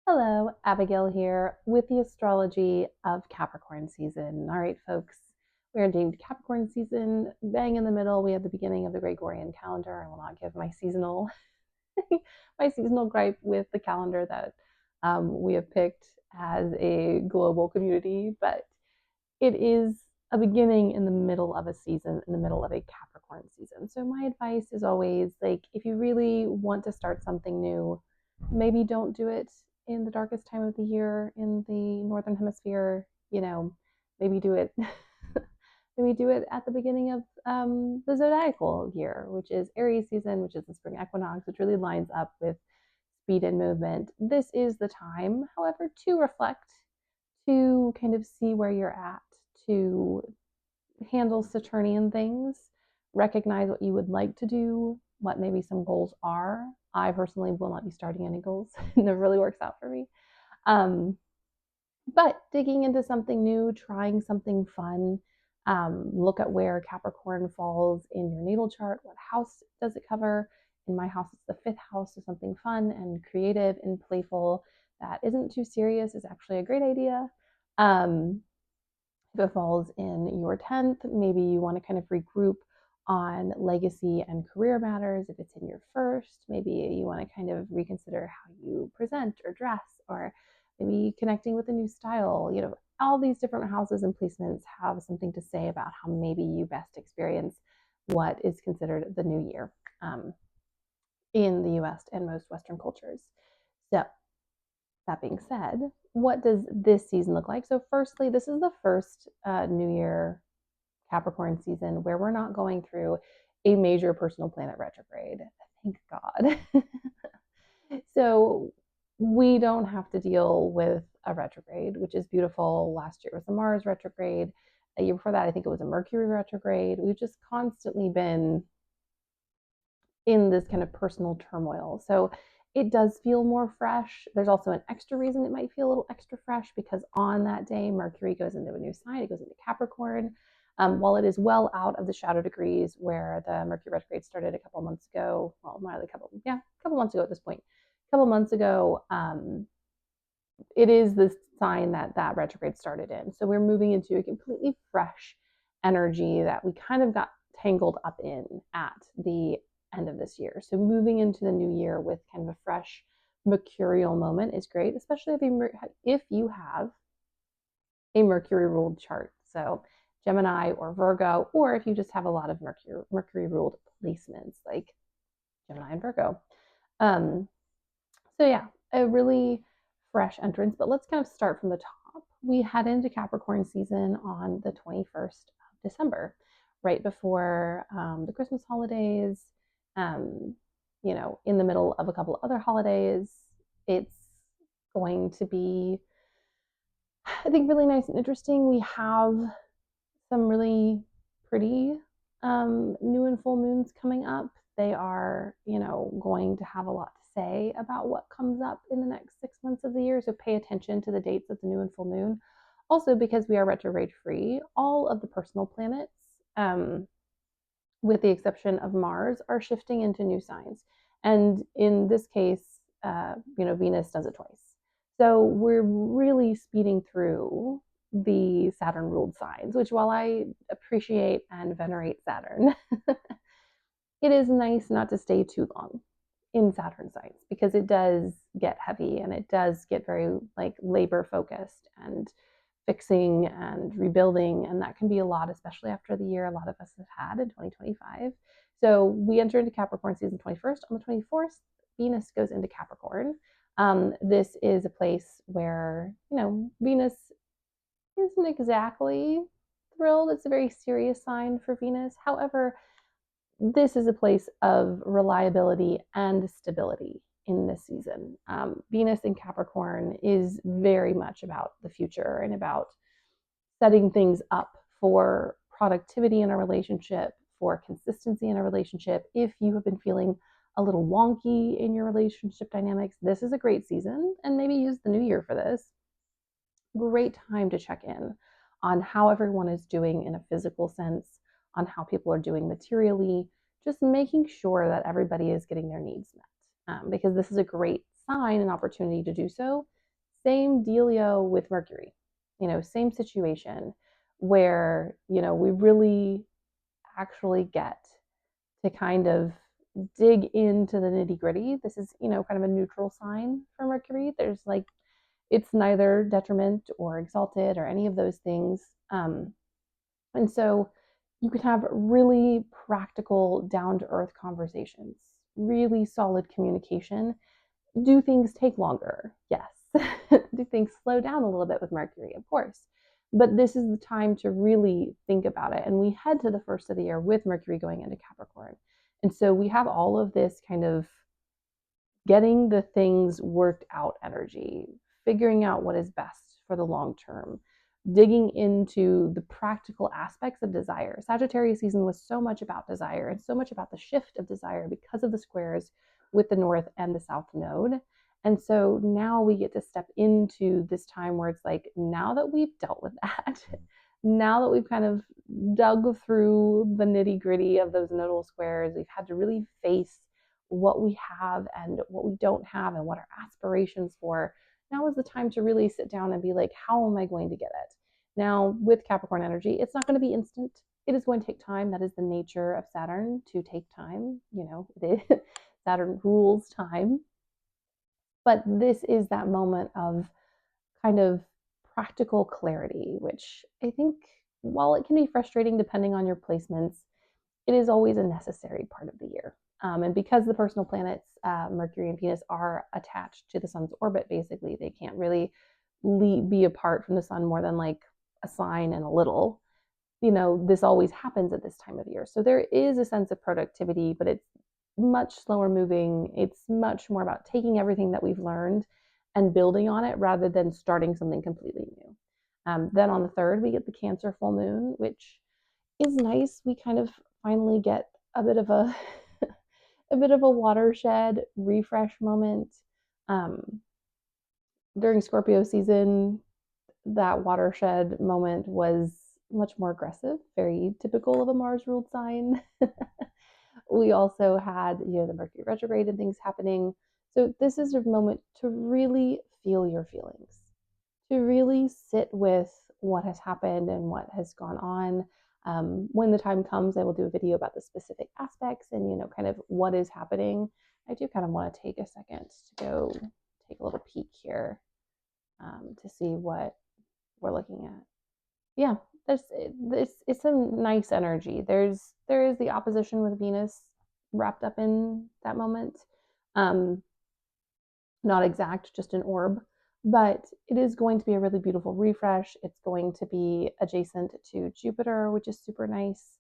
Hello, Abigail here with the astrology of Capricorn season. All right, folks, we're indeed Capricorn season, bang in the middle. We have the beginning of the Gregorian calendar. I will not give my seasonal my seasonal gripe with the calendar that we have picked as a global community, but it is a beginning in the middle of a season, in the middle of a Capricorn season. So my advice is always like, if you really want to start something new, maybe don't do it in the darkest time of the year in the northern hemisphere. Maybe do it. Maybe do it at the beginning of the zodiacal year, which is Aries season, which is the spring equinox, which really lines up with speed and movement. This is the time, however, to reflect, to kind of see where you're at, to handle Saturnian things, recognize what you would like to do, what maybe some goals are. I personally will not be starting any goals. It never really works out for me. Um, but digging into something new, trying something fun, look at where Capricorn falls in your natal chart. What house does it cover? In my house, it's the fifth house, so something fun and creative and playful that isn't too serious is actually a great idea. Um, if it falls in your 10th, maybe you want to kind of regroup on legacy and career matters. If it's in your first, maybe you want to kind of reconsider how you present or dress, or maybe connecting with a new style. All these different houses and placements have something to say about how maybe you best experience what is considered the new year in the US and most Western cultures. So, that being said, what does this season look like? So, firstly, this is the first New Year Capricorn season where we're not going through a major personal planet retrograde. Thank God. So, we don't have to deal with a retrograde, which is beautiful. Last year was a Mars retrograde. A year before that, I think it was a Mercury retrograde. We've just constantly been in this kind of personal turmoil. So it does feel more fresh. There's also an extra reason it might feel a little extra fresh because on that day, Mercury goes into a new sign, it goes into Capricorn. While it is well out of the shadow degrees where the Mercury retrograde started a couple months ago, well, not a couple months ago at this point, a couple months ago, it is the sign that retrograde started in. So we're moving into a completely fresh energy that we kind of got tangled up in at the end of this year. So moving into the new year with kind of a fresh mercurial moment is great, especially if you have a Mercury ruled chart. So Gemini or Virgo, or if you just have a lot of Mercury ruled placements like Gemini and Virgo. So yeah, a really fresh entrance, but let's kind of start from the top. We head into Capricorn season on the 21st of December, right before the Christmas holidays, in the middle of a couple other holidays. It's going to be, I think, really nice and interesting. We have some really pretty new and full moons coming up. They are, going to have a lot to say about what comes up in the next 6 months of the year. So pay attention to the dates of the new and full moon. Also, because we are retrograde free, all of the personal planets, with the exception of Mars, are shifting into new signs. And in this case, Venus does it twice. So we're really speeding through the Saturn ruled signs, which while I appreciate and venerate Saturn, it is nice not to stay too long in Saturn signs because it does get heavy and it does get very like labor focused and fixing and rebuilding. And that can be a lot, especially after the year a lot of us have had in 2025. So we enter into Capricorn season 21st. On the 24th, Venus goes into Capricorn. This is a place where, Venus isn't exactly thrilled. It's a very serious sign for Venus. However, this is a place of reliability and stability in this season. Venus in Capricorn is very much about the future and about setting things up for productivity in a relationship, for consistency in a relationship. If you have been feeling a little wonky in your relationship dynamics, this is a great season, and maybe use the new year for this. Great time to check in on how everyone is doing in a physical sense, on how people are doing materially, just making sure that everybody is getting their needs met. Because this is a great sign and opportunity to do so same dealio with Mercury, same situation where, we really actually get to kind of dig into the nitty gritty. This is, kind of a neutral sign for Mercury. There's like, it's neither detriment or exalted or any of those things. And so you can have really practical, down to earth conversations, really solid communication. Do things take longer? Yes. Do things slow down a little bit with Mercury? Of course. But this is the time to really think about it. And we head to the first of the year with Mercury going into Capricorn. And so we have all of this kind of getting the things worked out energy, figuring out what is best for the long term, digging into the practical aspects of desire. Sagittarius season was so much about desire and so much about the shift of desire because of the squares with the North and the South node. And so now we get to step into this time where it's like, now that we've dealt with that, now that we've kind of dug through the nitty gritty of those nodal squares, we've had to really face what we have and what we don't have and what our aspirations for. Now is the time to really sit down and be like, how am I going to get it? Now, with Capricorn energy, it's not going to be instant. It is going to take time. That is the nature of Saturn, to take time. Saturn rules time. But this is that moment of kind of practical clarity, which I think, while it can be frustrating depending on your placements, it is always a necessary part of the year. And because the personal planets, Mercury and Venus, are attached to the sun's orbit, basically, they can't really be apart from the sun more than like a sign and a little. This always happens at this time of year. So there is a sense of productivity, but it's much slower moving. It's much more about taking everything that we've learned and building on it rather than starting something completely new. Then on the 3rd, we get the Cancer full moon, which is nice. We kind of finally get a bit of a a bit of a watershed refresh moment. During Scorpio season, that watershed moment was much more aggressive, very typical of a Mars ruled sign. We also had, the Mercury retrograde and things happening. So this is a moment to really feel your feelings, to really sit with what has happened and what has gone on. When the time comes, I will do a video about the specific aspects and, kind of what is happening. I do kind of want to take a second to go take a little peek here to see what we're looking at. Yeah, it's a nice energy. There is the opposition with Venus wrapped up in that moment. Not exact, just an orb, but it is going to be a really beautiful refresh. It's going to be adjacent to Jupiter, which is super nice.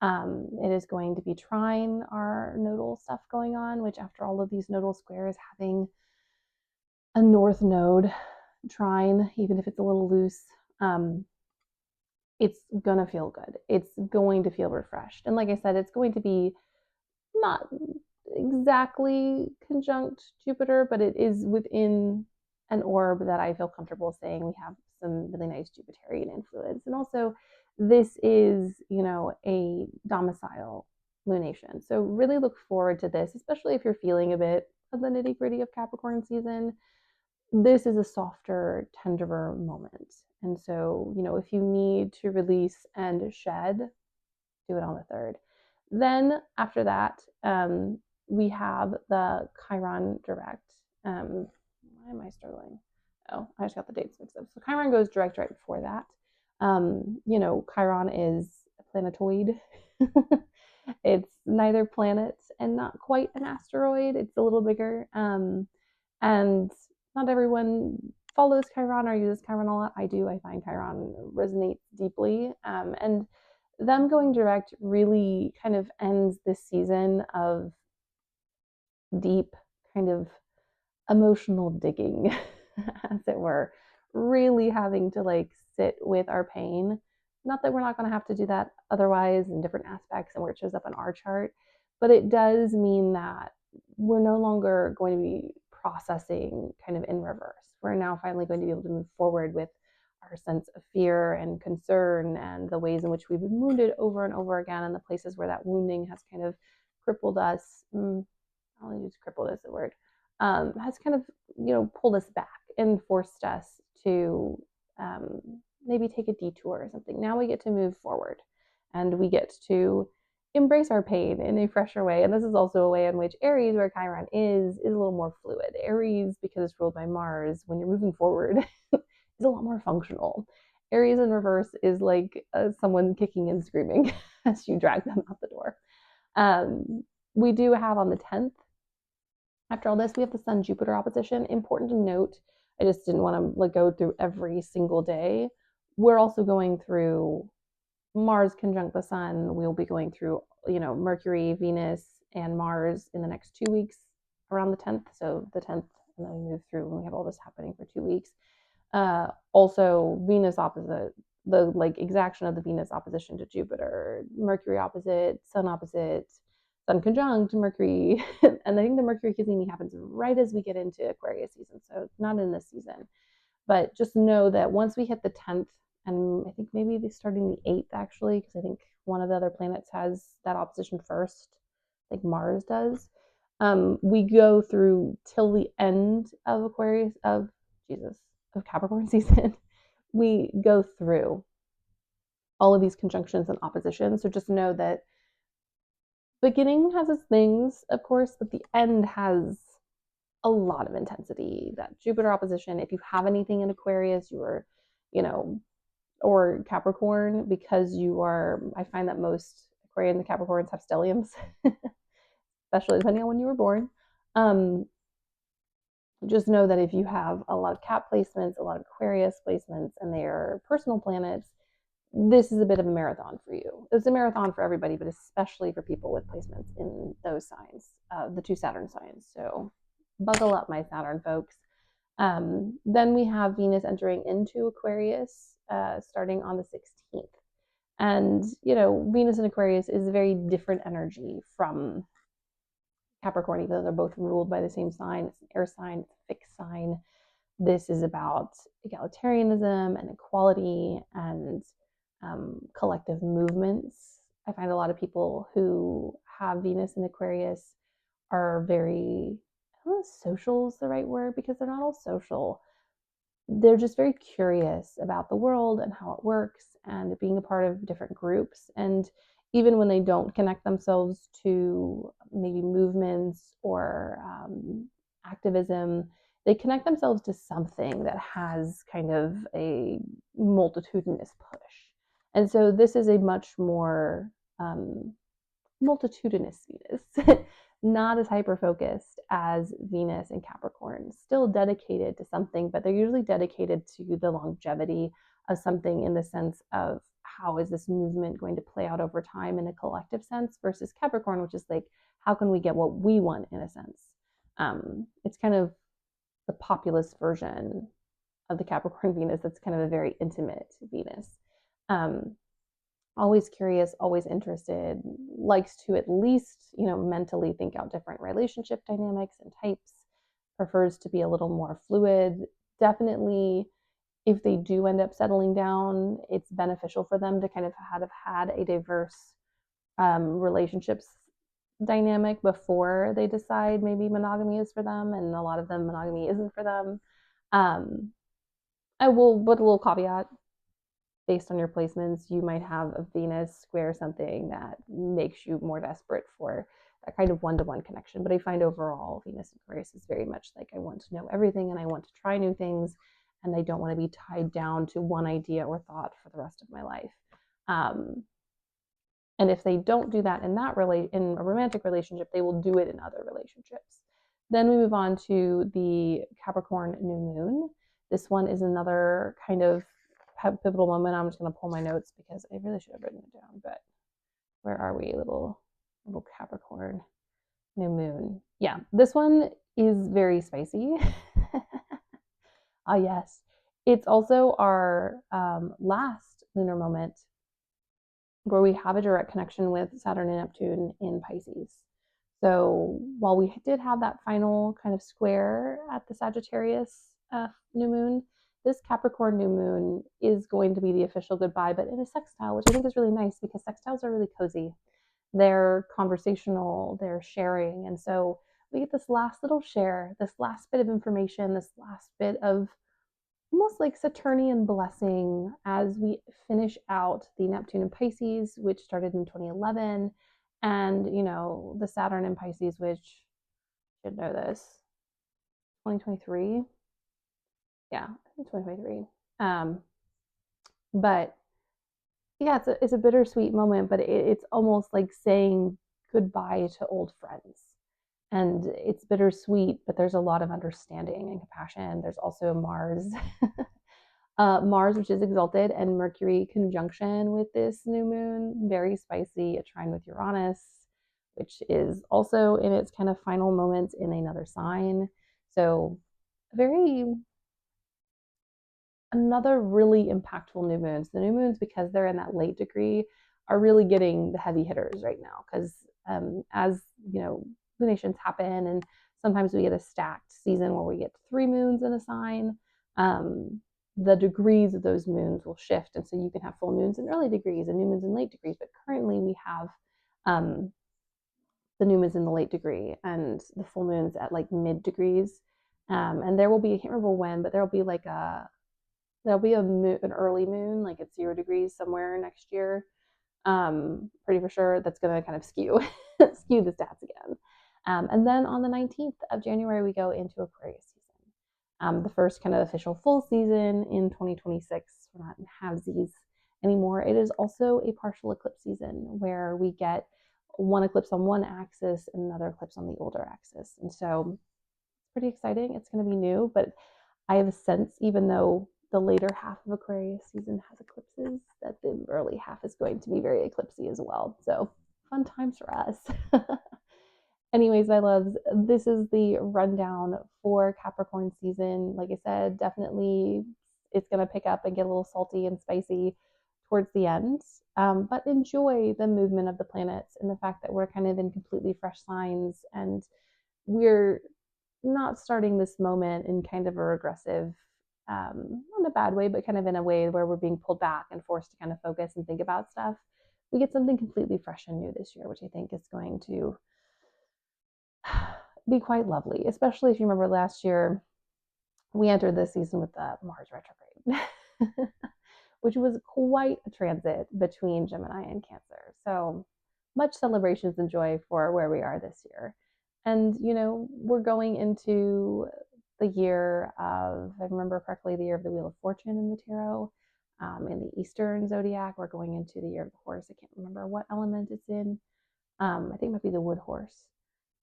It is going to be trine our nodal stuff going on, which after all of these nodal squares, having a north node trine, even if it's a little loose, it's gonna feel good. It's going to feel refreshed. And like I said, it's going to be not exactly conjunct Jupiter, but it is within an orb that I feel comfortable saying we have some really nice Jupiterian influence. And also, this is, a domicile lunation. So really look forward to this, especially if you're feeling a bit of the nitty gritty of Capricorn season. This is a softer, tenderer moment. And so, if you need to release and shed, do it on the 3rd. Then after that, we have the Chiron direct. Why am I struggling? Oh, I just got the dates mixed up. So Chiron goes direct right before that. Chiron is a planetoid. It's neither planet and not quite an asteroid. It's a little bigger. And not everyone follows Chiron or uses Chiron a lot. I do. I find Chiron resonates deeply. And them going direct really kind of ends this season of deep kind of emotional digging, as it were, really having to like sit with our pain. Not that we're not going to have to do that otherwise in different aspects and where it shows up on our chart, but it does mean that we're no longer going to be processing kind of in reverse. We're now finally going to be able to move forward with our sense of fear and concern and the ways in which we've been wounded over and over again, and the places where that wounding has kind of crippled us. I'll use crippled as the word. Has kind of pulled us back. and forced us to maybe take a detour or something. Now we get to move forward and we get to embrace our pain in a fresher way. And this is also a way in which Aries, where Chiron is a little more fluid. Aries, because it's ruled by Mars, when you're moving forward, is a lot more functional. Aries in reverse is like someone kicking and screaming as you drag them out the door. We do have on the 10th, after all this, we have the Sun Jupiter opposition. Important to note, I just didn't want to go through every single day. We're also going through Mars conjunct the Sun. We'll be going through, Mercury, Venus, and Mars in the next 2 weeks around the 10th. So the 10th, and then we move through and we have all this happening for 2 weeks. Also, Venus opposite, the exaction of the Venus opposition to Jupiter, Mercury opposite, Sun conjunct Mercury. And I think the Mercury Kizimi happens right as we get into Aquarius season. So not in this season. But just know that once we hit the 10th, and I think maybe starting the 8th actually, because I think one of the other planets has that opposition first. I think Mars does. We go through till the end of Capricorn season. We go through all of these conjunctions and oppositions. So just know that beginning has its things, of course, but the end has a lot of intensity. That Jupiter opposition, if you have anything in Aquarius, you are, or Capricorn, because I find that most Aquarian and Capricorns have stelliums, especially depending on when you were born. Just know that if you have a lot of Cap placements, a lot of Aquarius placements, and they are personal planets, this is a bit of a marathon for you. It's a marathon for everybody, but especially for people with placements in those signs, the 2 Saturn signs. So buckle up, my Saturn folks. Then we have Venus entering into Aquarius starting on the 16th. And, Venus in Aquarius is a very different energy from Capricorn, even though they're both ruled by the same sign. It's an air sign, it's a fixed sign. This is about egalitarianism and equality and collective movements. I find a lot of people who have Venus in Aquarius are very, I don't know if social is the right word, because they're not all social. They're just very curious about the world and how it works and being a part of different groups. And even when they don't connect themselves to maybe movements or activism, they connect themselves to something that has kind of a multitudinous push. And so this is a much more multitudinous Venus, not as hyper-focused as Venus and Capricorn, still dedicated to something, but they're usually dedicated to the longevity of something in the sense of how is this movement going to play out over time in a collective sense, versus Capricorn, which is like, how can we get what we want in a sense? It's kind of the populist version of the Capricorn Venus that's kind of a very intimate Venus. Always curious, always interested, likes to at least, mentally think out different relationship dynamics and types, prefers to be a little more fluid. Definitely, if they do end up settling down, it's beneficial for them to kind of have had a diverse relationships dynamic before they decide maybe monogamy is for them, and a lot of them monogamy isn't for them. I will put a little caveat. Based on your placements, you might have a Venus square something that makes you more desperate for that kind of one-to-one connection. But I find overall Venus in Aquarius is very much like, I want to know everything and I want to try new things, and I don't want to be tied down to one idea or thought for the rest of my life. And if they don't do that in a romantic relationship, they will do it in other relationships. Then we move on to the Capricorn new moon. This one is another kind of pivotal moment. I'm just going to pull my notes because I really should have written it down, but where are we? Little Capricorn new moon. Yeah, this one is very spicy. Yes. It's also our last lunar moment where we have a direct connection with Saturn and Neptune in Pisces. So while we did have that final kind of square at the Sagittarius new moon, this Capricorn new moon is going to be the official goodbye, but in a sextile, which I think is really nice because sextiles are really cozy. They're conversational, they're sharing. And so we get this last little share, this last bit of information, this last bit of almost like Saturnian blessing as we finish out the Neptune in Pisces, which started in 2011, and the Saturn in Pisces, which should know this, 2023. Yeah, 2023. But yeah, it's a bittersweet moment, but it's almost like saying goodbye to old friends. And it's bittersweet, but there's a lot of understanding and compassion. There's also Mars, Mars, which is exalted, and Mercury conjunction with this new moon, very spicy, a trine with Uranus, which is also in its kind of final moments in another sign. So, very another really impactful new moons. The new moons, because they're in that late degree, are really getting the heavy hitters right now. Because as lunations happen, and sometimes we get a stacked season where we get 3 moons in a sign. The degrees of those moons will shift, and so you can have full moons in early degrees and new moons in late degrees. But currently, we have the new moons in the late degree and the full moons at like mid degrees. And there will be, I can't remember when, but there'll be an early moon, like at 0 degrees somewhere next year. Pretty for sure that's going to kind of skew skew the stats again. And then on the 19th of January, we go into Aquarius season. The first kind of official full season in 2026. We're not in halvesies anymore. It is also a partial eclipse season where we get one eclipse on one axis and another eclipse on the older axis. And so it's pretty exciting. It's going to be new, but I have a sense, even though the later half of Aquarius season has eclipses, that the early half is going to be very eclipsy as well. So fun times for us. Anyways, my loves, this is the rundown for Capricorn season. Like I said, definitely it's going to pick up and get a little salty and spicy towards the end. But enjoy the movement of the planets and the fact that we're kind of in completely fresh signs, and we're not starting this moment in kind of a regressive, not in a bad way, but kind of in a way where we're being pulled back and forced to kind of focus and think about stuff. We get something completely fresh and new this year, which I think is going to be quite lovely, especially if you remember last year, we entered this season with the Mars retrograde, which was quite a transit between Gemini and Cancer. So much celebrations and joy for where we are this year. And, we're going into the year of, if I remember correctly, the year of the Wheel of Fortune in the tarot. In the Eastern zodiac, we're going into the year of the horse. I can't remember what element it's in. I think it might be the wood horse.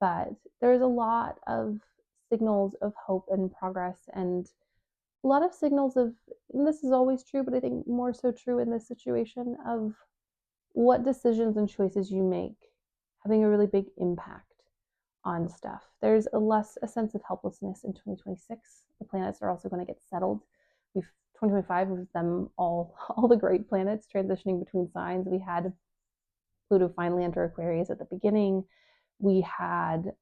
But there's a lot of signals of hope and progress, and a lot of signals of, and this is always true, but I think more so true in this situation, of what decisions and choices you make having a really big impact on stuff. There's a sense of helplessness in 2026. The planets are also going to get settled. 2025 with them all the great planets transitioning between signs. We had Pluto finally enter Aquarius at the beginning. We had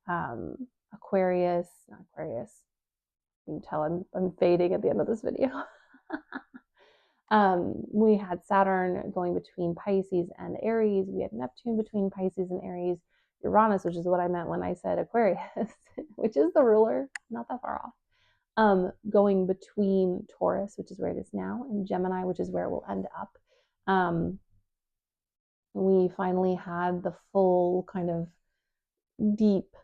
Aquarius, not Aquarius. You can tell I'm fading at the end of this video. We had Saturn going between Pisces and Aries. We had Neptune between Pisces and Aries. Uranus, which is what I meant when I said Aquarius, which is the ruler, not that far off, going between Taurus, which is where it is now, and Gemini, which is where it will end up. We finally had the full kind of deep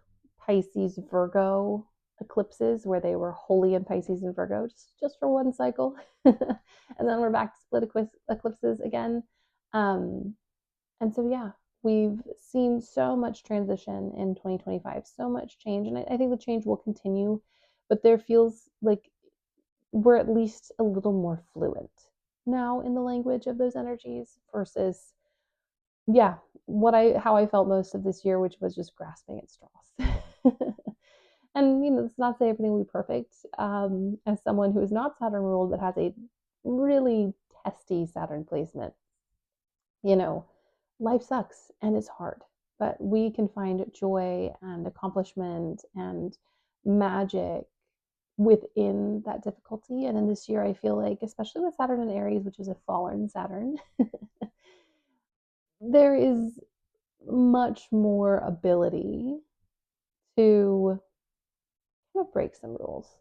Pisces Virgo eclipses where they were wholly in Pisces and Virgo just for one cycle. And then we're back to split eclipses again. And so, yeah, we've seen so much transition in 2025, so much change. And I think the change will continue, but there feels like we're at least a little more fluent now in the language of those energies versus, yeah, how I felt most of this year, which was just grasping at straws. And it's not to say everything will be perfect. As someone who is not Saturn ruled but has a really testy Saturn placement, life sucks and it's hard, but we can find joy and accomplishment and magic within that difficulty. And in this year, I feel like, especially with Saturn in Aries, which is a fallen Saturn, there is much more ability to kind of break some rules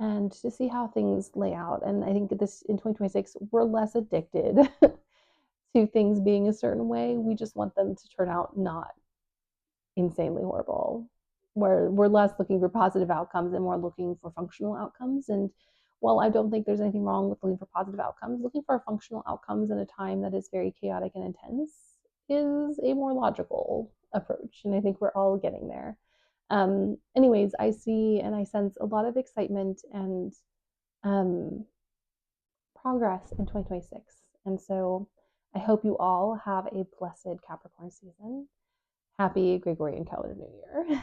and to see how things lay out. And I think this in 2026, we're less addicted to things being a certain way. We just want them to turn out not insanely horrible. Where we're less looking for positive outcomes and more looking for functional outcomes. And while I don't think there's anything wrong with looking for positive outcomes, looking for functional outcomes in a time that is very chaotic and intense is a more logical approach. And I think we're all getting there. Anyways, I see and I sense a lot of excitement and um, progress in 2026. And so I hope you all have a blessed Capricorn season. Happy Gregorian calendar New Year.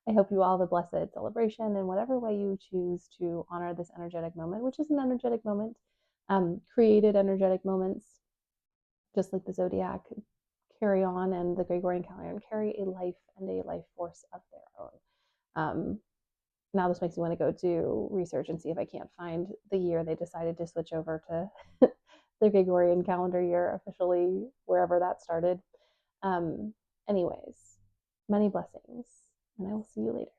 I hope you all have a blessed celebration in whatever way you choose to honor this energetic moment, which is an energetic moment. Created energetic moments, just like the zodiac, carry on, and the Gregorian calendar carry a life and a life force of their own. Now this makes me want to go do research and see if I can't find the year they decided to switch over to the Gregorian calendar year officially, wherever that started. Um, Anyways, many blessings, and I will see you later.